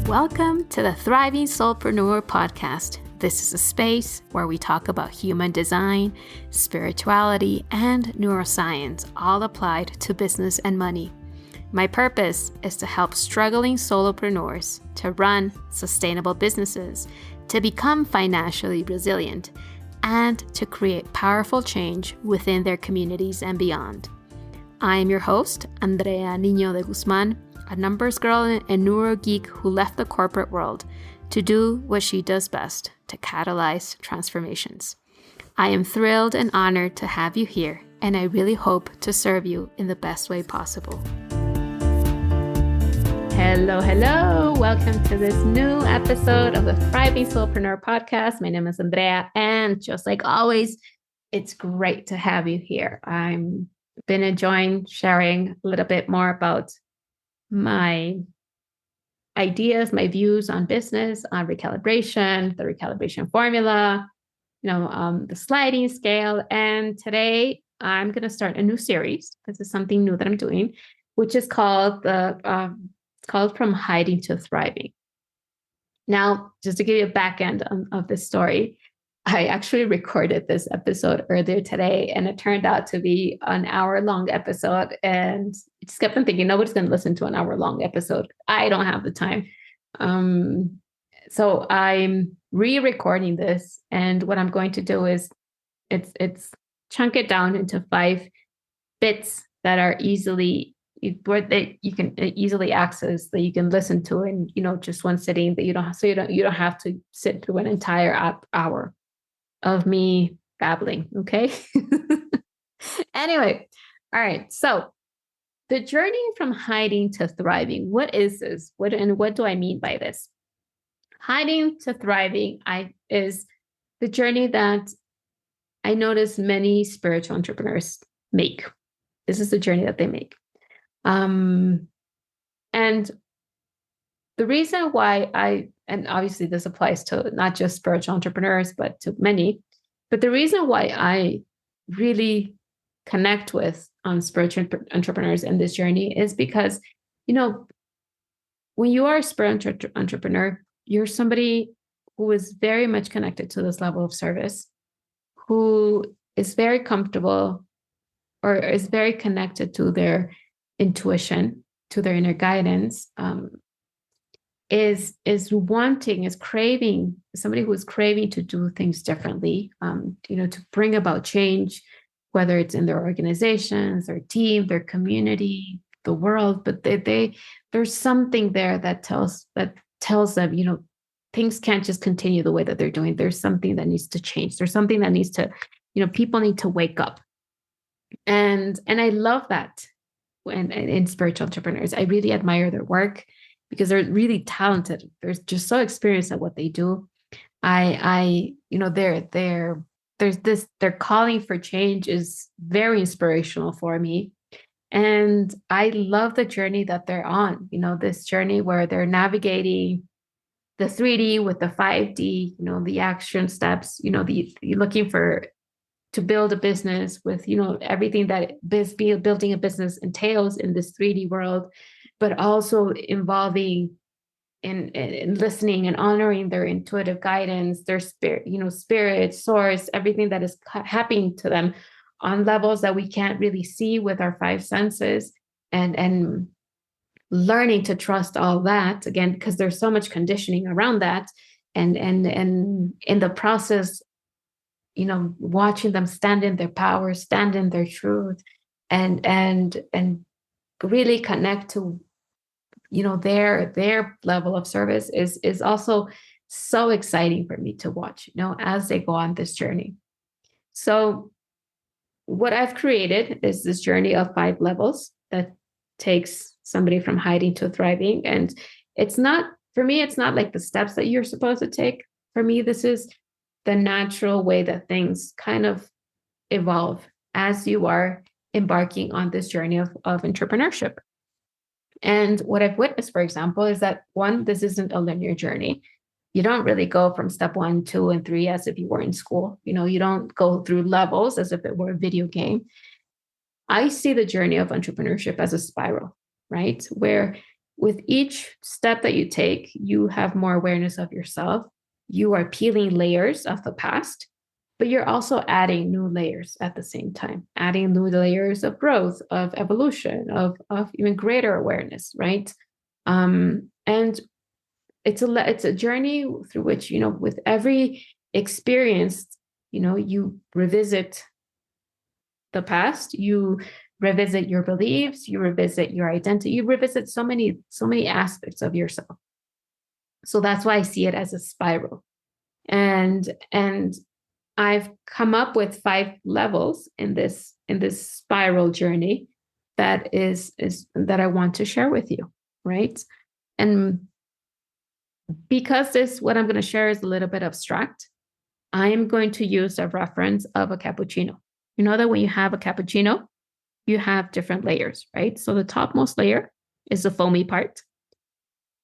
Welcome to the Thriving Soulpreneur podcast. This is a space where we talk about human design, spirituality, and neuroscience, all applied to business and money. My purpose is to help struggling solopreneurs to run sustainable businesses, to become financially resilient, and to create powerful change within their communities and beyond. I am your host, Andrea Niño de Guzman, a numbers girl and neuro geek who left the corporate world to do what she does best, to catalyze transformations. I am thrilled and honored to have you here, and I really hope to serve you in the best way possible. Hello. Welcome to this new episode of the Thriving Soulpreneur podcast. My name is Andrea, and just like always, it's great to have you here. I'm been enjoying sharing a little bit more about my ideas, my views on business, on recalibration, the recalibration formula, the sliding scale. And today I'm going to start a new series. This is something new that I'm doing, which is called From Hiding to Thriving. Now, just to give you a back end of this story, I actually recorded this episode earlier today, and it turned out to be an hour-long episode. And I just kept on thinking, nobody's going to listen to an hour-long episode. I don't have the time. So I'm re-recording this, and what I'm going to do is it's chunk it down into 5 bits that are you can easily access, that you can listen to in just one sitting, that you don't have to sit through an entire hour of me babbling. Okay. Anyway. All right. So the journey from hiding to thriving. What is this? What do I mean by this? Hiding to thriving is the journey that I notice many spiritual entrepreneurs make. This is the journey that they make. And the reason why and obviously this applies to not just spiritual entrepreneurs, but to many, but the reason why I really connect with spiritual entrepreneurs in this journey is because, when you are a spiritual entrepreneur, you're somebody who is very much connected to this level of service, who is very comfortable or is very connected to their intuition, to their inner guidance, is craving, somebody who is craving to do things differently, to bring about change, whether it's in their organizations, their team, their community, the world. But there's something there that tells them, things can't just continue the way that they're doing. There's something that needs to change. There's something that needs to, people need to wake up. And I love that. And in spiritual entrepreneurs, I really admire their work because they're really talented. They're just so experienced at what they do. Their calling for change is very inspirational for me. And I love the journey that they're on, this journey where they're navigating the 3D with the 5D, the action steps, you're looking to build a business with, everything that building a business entails in this 3D world, but also involving in listening and honoring their intuitive guidance, their spirit, source, everything that is happening to them on levels that we can't really see with our 5 senses, and learning to trust all that, again, because there's so much conditioning around that, and in the process, watching them stand in their power, stand in their truth, and really connect to, their level of service is also so exciting for me to watch, as they go on this journey. So what I've created is this journey of 5 levels that takes somebody from hiding to thriving. And it's not like the steps that you're supposed to take. For me, this is the natural way that things kind of evolve as you are embarking on this journey of entrepreneurship. And what I've witnessed, for example, is that this isn't a linear journey. You don't really go from step 1, 2, and 3 as if you were in school. You don't go through levels as if it were a video game. I see the journey of entrepreneurship as a spiral, right? Where with each step that you take, you have more awareness of yourself. You are peeling layers of the past, but you're also adding new layers at the same time, adding new layers of growth, of evolution, of even greater awareness, right? And it's a journey through which, with every experience, you revisit the past, you revisit your beliefs, you revisit your identity, you revisit so many aspects of yourself. So that's why I see it as a spiral. And I've come up with 5 levels in this spiral journey that is that I want to share with you, right? And because what I'm going to share is a little bit abstract, I am going to use a reference of a cappuccino. You know that when you have a cappuccino, you have different layers, right? So the topmost layer is the foamy part.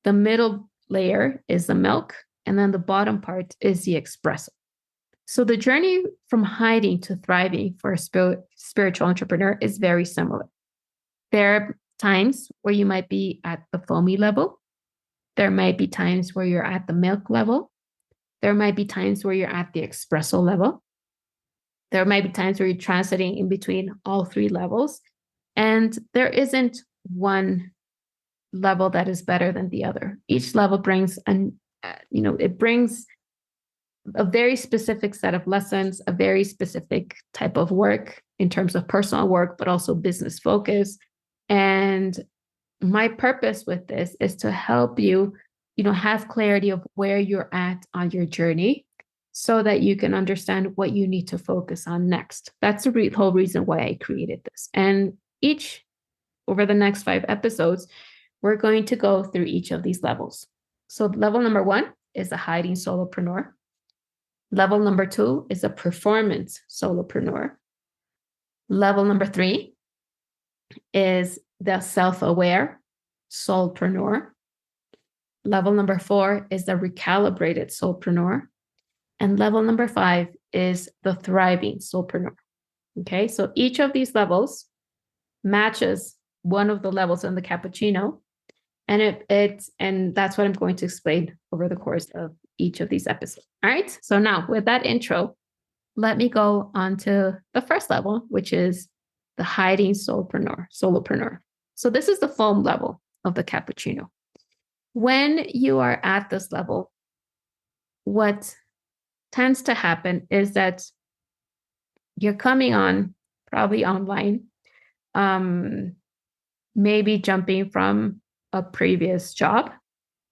The middle layer is the milk. And then the bottom part is the espresso. So the journey from hiding to thriving for a spiritual entrepreneur is very similar. There are times where you might be at the foamy level. There might be times where you're at the milk level. There might be times where you're at the espresso level. There might be times where you're transiting in between all 3 levels. And there isn't one level that is better than the other. Each level brings it brings a very specific set of lessons, a very specific type of work in terms of personal work, but also business focus. And my purpose with this is to help you, have clarity of where you're at on your journey so that you can understand what you need to focus on next. That's the whole reason why I created this. And over the next 5 episodes, we're going to go through each of these levels. So level number 1 is a hiding solopreneur. Level number 2 is a performance solopreneur. Level number 3 is the self-aware soulpreneur. Level number 4 is the recalibrated soulpreneur. And level number 5 is the thriving soulpreneur. Okay, so each of these levels matches one of the levels in the cappuccino. And and that's what I'm going to explain over the course of each of these episodes. All right. So now with that intro, let me go on to the first level, which is the hiding solopreneur. So this is the foam level of the cappuccino. When you are at this level, what tends to happen is that you're coming on probably online, maybe jumping from a previous job,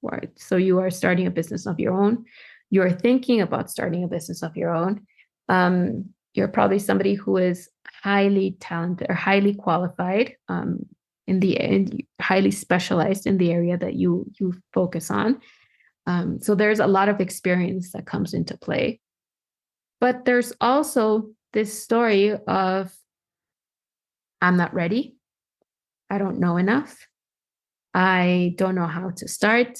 right? So you are starting a business of your own. You're thinking about starting a business of your own. You're probably somebody who is highly talented or highly qualified, and highly specialized in the area that you focus on. So there's a lot of experience that comes into play. But there's also this story of, I'm not ready. I don't know enough. I don't know how to start.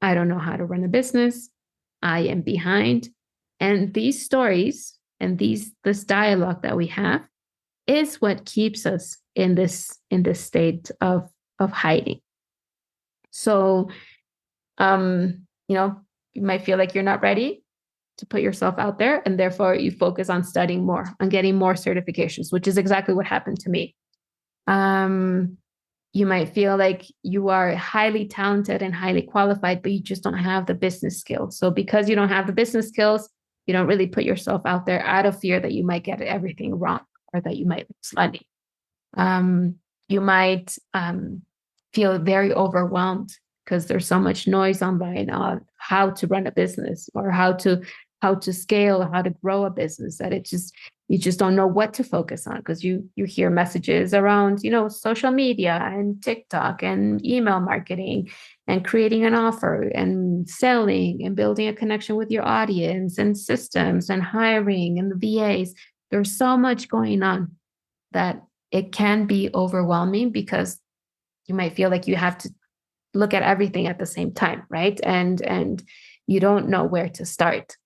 I don't know how to run a business. I am behind. And these stories and this dialogue that we have is what keeps us in this state of hiding. So, you might feel like you're not ready to put yourself out there, and therefore you focus on studying more, on getting more certifications, which is exactly what happened to me. You might feel like you are highly talented and highly qualified, but you just don't have the business skills. So because you don't have the business skills, you don't really put yourself out there out of fear that you might get everything wrong or that you might lose money. You might feel very overwhelmed because there's so much noise online on how to run a business or how to scale, how to grow a business, that you just don't know what to focus on because you hear messages around, social media and TikTok and email marketing and creating an offer and selling and building a connection with your audience and systems and hiring and the VAs. There's so much going on that it can be overwhelming because you might feel like you have to look at everything at the same time, right? And you don't know where to start.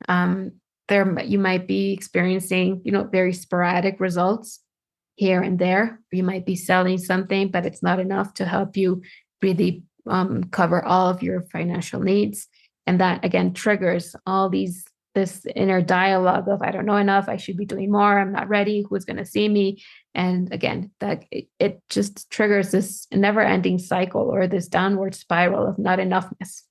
You might be experiencing, very sporadic results here and there. You might be selling something, but it's not enough to help you, really cover all of your financial needs. And that again triggers this inner dialogue of, I don't know enough, I should be doing more, I'm not ready, who's going to see me? And again, that it just triggers this never ending cycle or this downward spiral of not enoughness.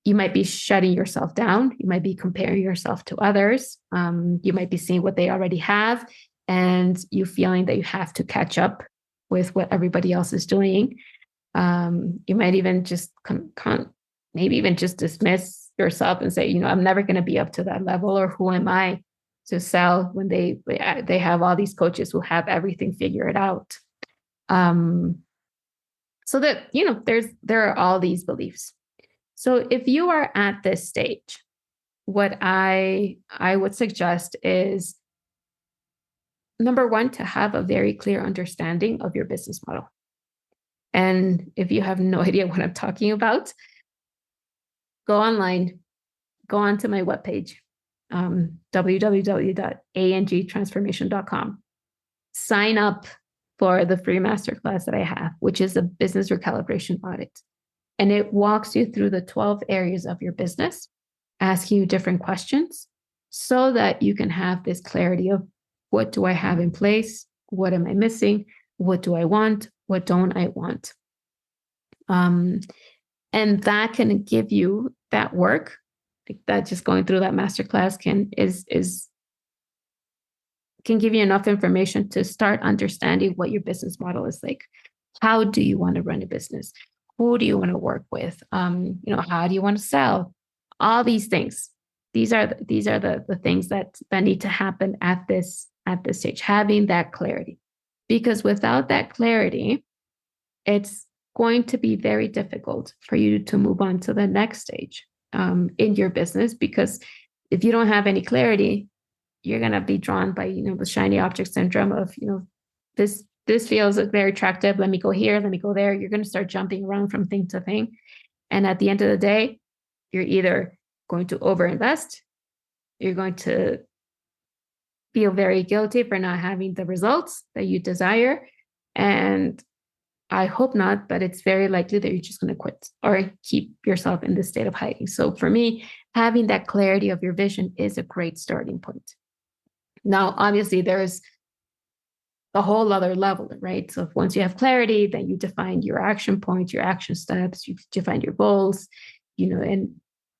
You might be shutting yourself down. You might be comparing yourself to others. You might be seeing what they already have and you feeling that you have to catch up with what everybody else is doing. You might even just maybe even just dismiss yourself and say, I'm never going to be up to that level, or who am I to sell when they have all these coaches who have everything figured out. So that, there are all these beliefs. So if you are at this stage, what I would suggest is, number one, to have a very clear understanding of your business model. And if you have no idea what I'm talking about, go online, go onto my webpage, www.angtransformation.com. Sign up for the free masterclass that I have, which is a business recalibration audit. And it walks you through the 12 areas of your business, asking you different questions so that you can have this clarity of, what do I have in place? What am I missing? What do I want? What don't I want? And that can give you that work, like that just going through that masterclass can give you enough information to start understanding what your business model is like. How do you want to run a business? Who do you want to work with? How do you want to sell? All these things. These are the things that need to happen at this stage, having that clarity. Because without that clarity, it's going to be very difficult for you to move on to the next stage in your business. Because if you don't have any clarity, you're going to be drawn by, the shiny object syndrome of, this feels very attractive. Let me go here. Let me go there. You're going to start jumping around from thing to thing. And at the end of the day, you're either going to overinvest, you're going to feel very guilty for not having the results that you desire. And I hope not, but it's very likely that you're just going to quit or keep yourself in this state of hiding. So for me, having that clarity of your vision is a great starting point. Now, obviously, there's a whole other level, right? So once you have clarity, then you define your action points, your action steps, you define your goals, and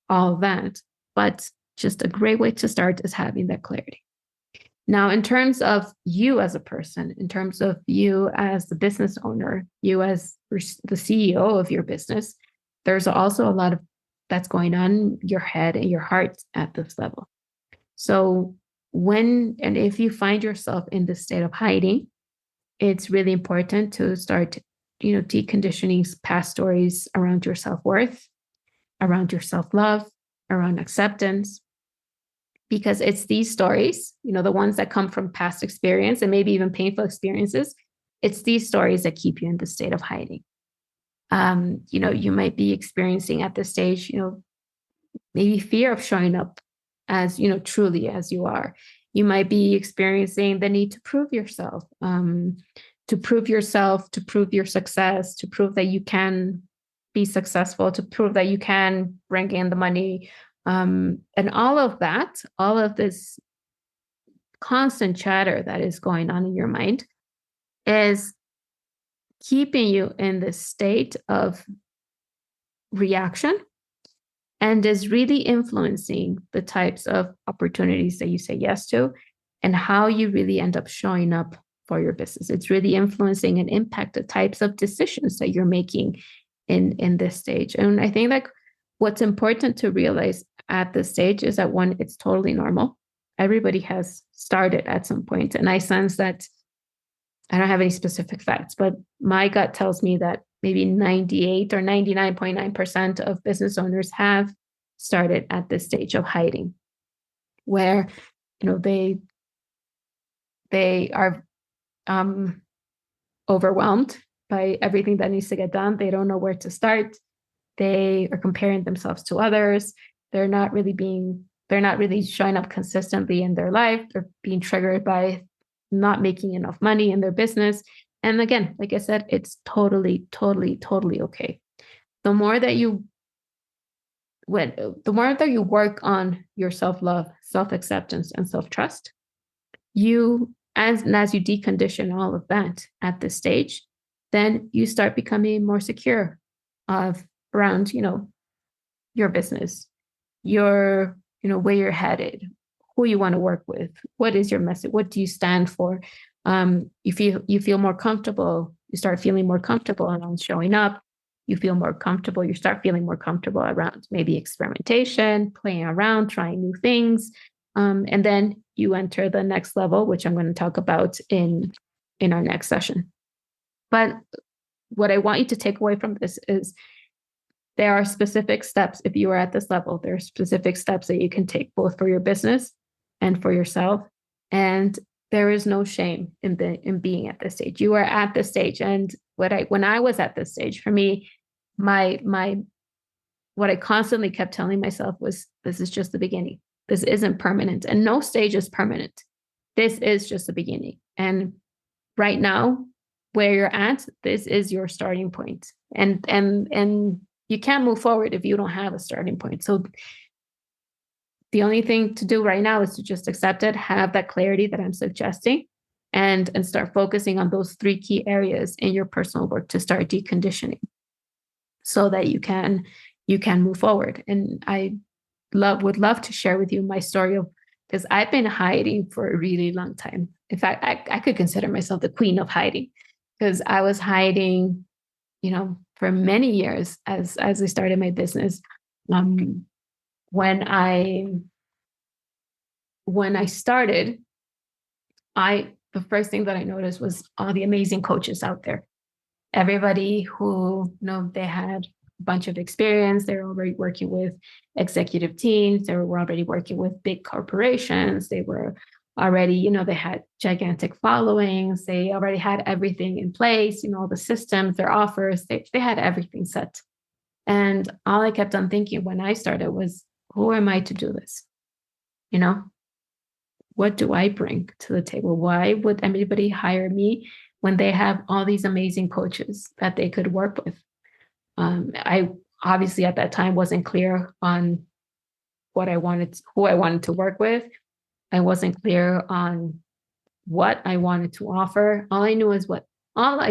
all that. But just a great way to start is having that clarity. Now, in terms of you as a person, in terms of you as the business owner, you as the CEO of your business, there's also a lot of that's going on in your head and your heart at this level. So if you find yourself in this state of hiding, it's really important to start, deconditioning past stories around your self-worth, around your self-love, around acceptance. Because it's these stories, the ones that come from past experience and maybe even painful experiences, it's these stories that keep you in the state of hiding. You might be experiencing at this stage, maybe fear of showing up as, truly as you are. You might be experiencing the need to prove yourself, to prove your success, to prove that you can be successful, to prove that you can bring in the money. And all of this constant chatter that is going on in your mind is keeping you in this state of reaction and is really influencing the types of opportunities that you say yes to and how you really end up showing up for your business. It's really influencing and impact the types of decisions that you're making in this stage. And I think like what's important to realize at this stage is that one, it's totally normal. Everybody has started at some point. And I sense that I don't have any specific facts, but my gut tells me that maybe 98 or 99.9% of business owners have started at this stage of hiding, where they are overwhelmed by everything that needs to get done. They don't know where to start. They are comparing themselves to others. They're not really showing up consistently in their life. They're being triggered by not making enough money in their business. And again, like I said, it's totally, totally, totally okay. The more that you the more that you work on your self-love, self-acceptance, and self-trust, as you decondition all of that at this stage, then you start becoming more secure of around, your business, your, where you're headed, who you want to work with, what is your message, what do you stand for? You feel more comfortable, you start feeling more comfortable around showing up. You feel more comfortable, you start feeling more comfortable around maybe experimentation, playing around, trying new things. And then you enter the next level, which I'm going to talk about in our next session. But what I want you to take away from this is there are specific steps. If you are at this level, there are specific steps that you can take both for your business and for yourself. And there is no shame in being at this stage. You are at this stage. And when I was at this stage, for me, my what I constantly kept telling myself was, this is just the beginning. This isn't permanent. And no stage is permanent. This is just the beginning. And right now, where you're at, this is your starting point. And you can't move forward if you don't have a starting point. So the only thing to do right now is to just accept it, have that clarity that I'm suggesting, and start focusing on those 3 key areas in your personal work to start deconditioning so that you can move forward. And I would love to share with you my story of, because I've been hiding for a really long time. In fact, I could consider myself the queen of hiding, because I was hiding, for many years as I started my business. When I started, the first thing that I noticed was all the amazing coaches out there. Everybody who, they had a bunch of experience. They were already working with executive teams. They were already working with big corporations. They were already, they had gigantic followings. They already had everything in place, all the systems, their offers, they had everything set. And all I kept on thinking when I started was, who am I to do this? What do I bring to the table? Why would anybody hire me when they have all these amazing coaches that they could work with? I obviously at that time wasn't clear on who I wanted to work with. I wasn't clear on what I wanted to offer. All I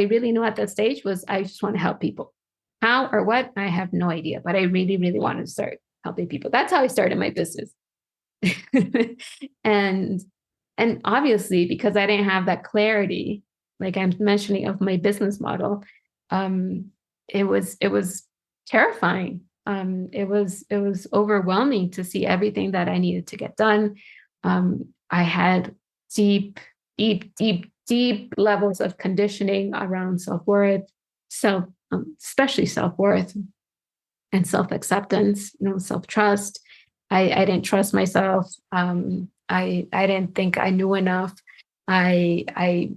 really knew at that stage was I just want to help people. How or what, I have no idea, but I really, really wanted to start helping people. That's how I started my business. and obviously, because I didn't have that clarity, like I'm mentioning, of my business model, it was terrifying. It was overwhelming to see everything that I needed to get done. I had deep levels of conditioning around self-worth, especially self-worth and self-acceptance, self-trust. I didn't trust myself. I didn't think I knew enough. I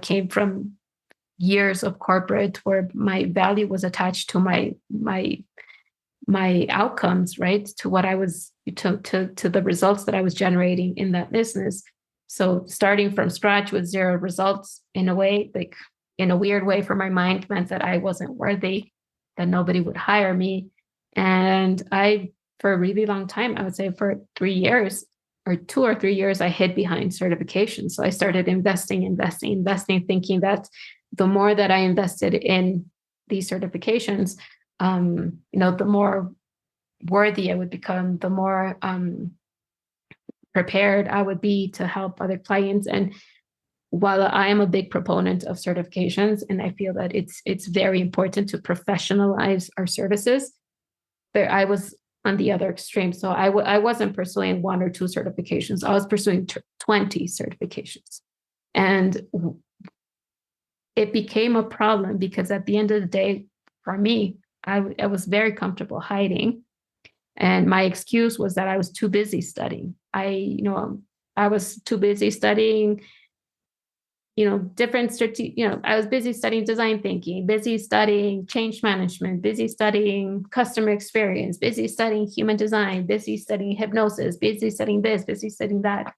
came from years of corporate where my value was attached to my outcomes, right? To what I was to the results that I was generating in that business. So starting from scratch with 0 results, in a way, like in a weird way for my mind, meant that I wasn't worthy, that nobody would hire me. And for a really long time, I would say for 3 years or 2 or 3 years, I hid behind certifications. So I started investing, thinking that the more that I invested in these certifications, the more worthy I would become, the more prepared I would be to help other clients. And while I am a big proponent of certifications, and I feel that it's very important to professionalize our services, I was on the other extreme. So I wasn't pursuing 1 or 2 certifications. I was pursuing 20 certifications. And it became a problem because at the end of the day, for me, I was very comfortable hiding. And my excuse was that I was too busy studying. I was too busy studying, different I was busy studying design thinking, busy studying change management, busy studying customer experience, busy studying human design, busy studying hypnosis, busy studying this, busy studying that.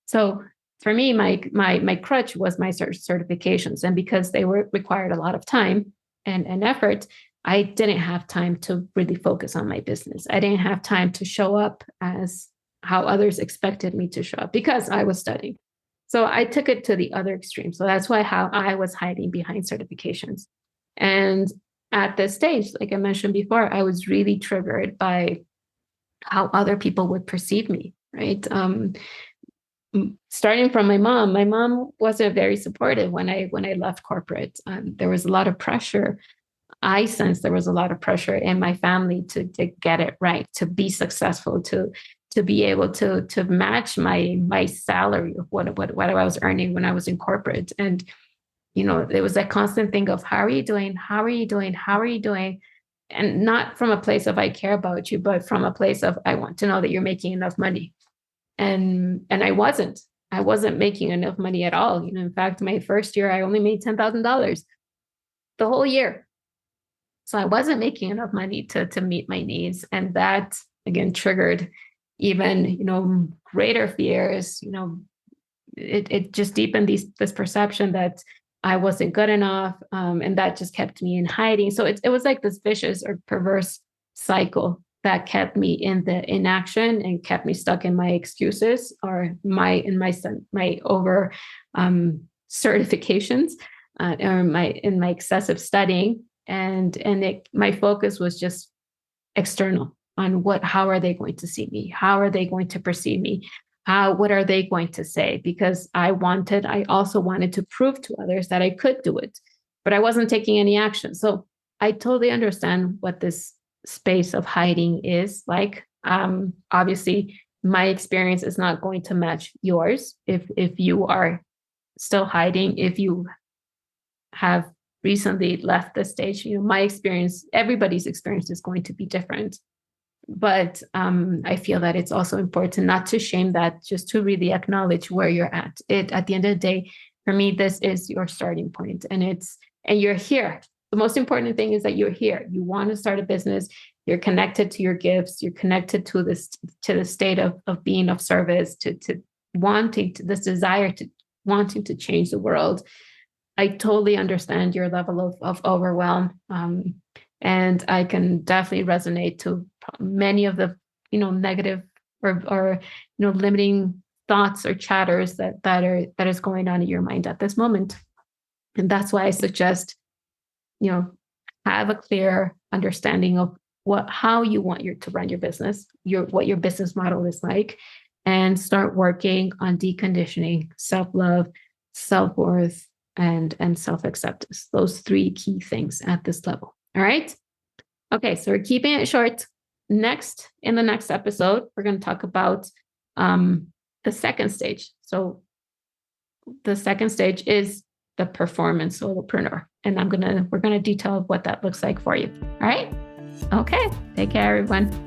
So for me, my crutch was my certifications. And because they required a lot of time and effort, I didn't have time to really focus on my business. I didn't have time to show up as how others expected me to show up because I was studying. So I took it to the other extreme. So that's why how I was hiding behind certifications. And at this stage, like I mentioned before, I was really triggered by how other people would perceive me, right? Starting from my mom wasn't very supportive when I left corporate. There was a lot of pressure. I sensed there was a lot of pressure in my family to get it right, to be successful, to be able to match my salary of what I was earning when I was in corporate. And there was that constant thing of, how are you doing? How are you doing? How are you doing? And not from a place of I care about you, but from a place of I want to know that you're making enough money. And I wasn't making enough money at all. In fact, my first year, I only made $10,000 the whole year. So I wasn't making enough money to meet my needs. And that again triggered even, greater fears. It just deepened this perception that I wasn't good enough. And that just kept me in hiding. So it was like this vicious or perverse cycle that kept me in the inaction and kept me stuck in my excuses or my over certifications or my excessive studying. And my focus was just external on how are they going to see me? How are they going to perceive me? What are they going to say? Because I also wanted to prove to others that I could do it, but I wasn't taking any action. So I totally understand what this space of hiding is like. Obviously, my experience is not going to match yours. If you are still hiding, if you have recently left the stage, my experience, everybody's experience is going to be different. But I feel that it's also important not to shame that, just to really acknowledge where you're at. At the end of the day, for me, this is your starting point, and you're here. The most important thing is that you're here. You want to start a business. You're connected to your gifts. You're connected to the state of being of service, to wanting to this desire to wanting to change the world. I totally understand your level of overwhelm. And I can definitely resonate to many of the, negative or limiting thoughts or chatters that is going on in your mind at this moment. And that's why I suggest, have a clear understanding of how you want to run your business, what your business model is like, and start working on deconditioning self-love, self-worth, and self-acceptance. Those 3 key things at this level. All right. Okay. So we're keeping it short. In the next episode, we're going to talk about the second stage. So the second stage is the performance solopreneur. And we're going to detail what that looks like for you. All right. Okay. Take care, everyone.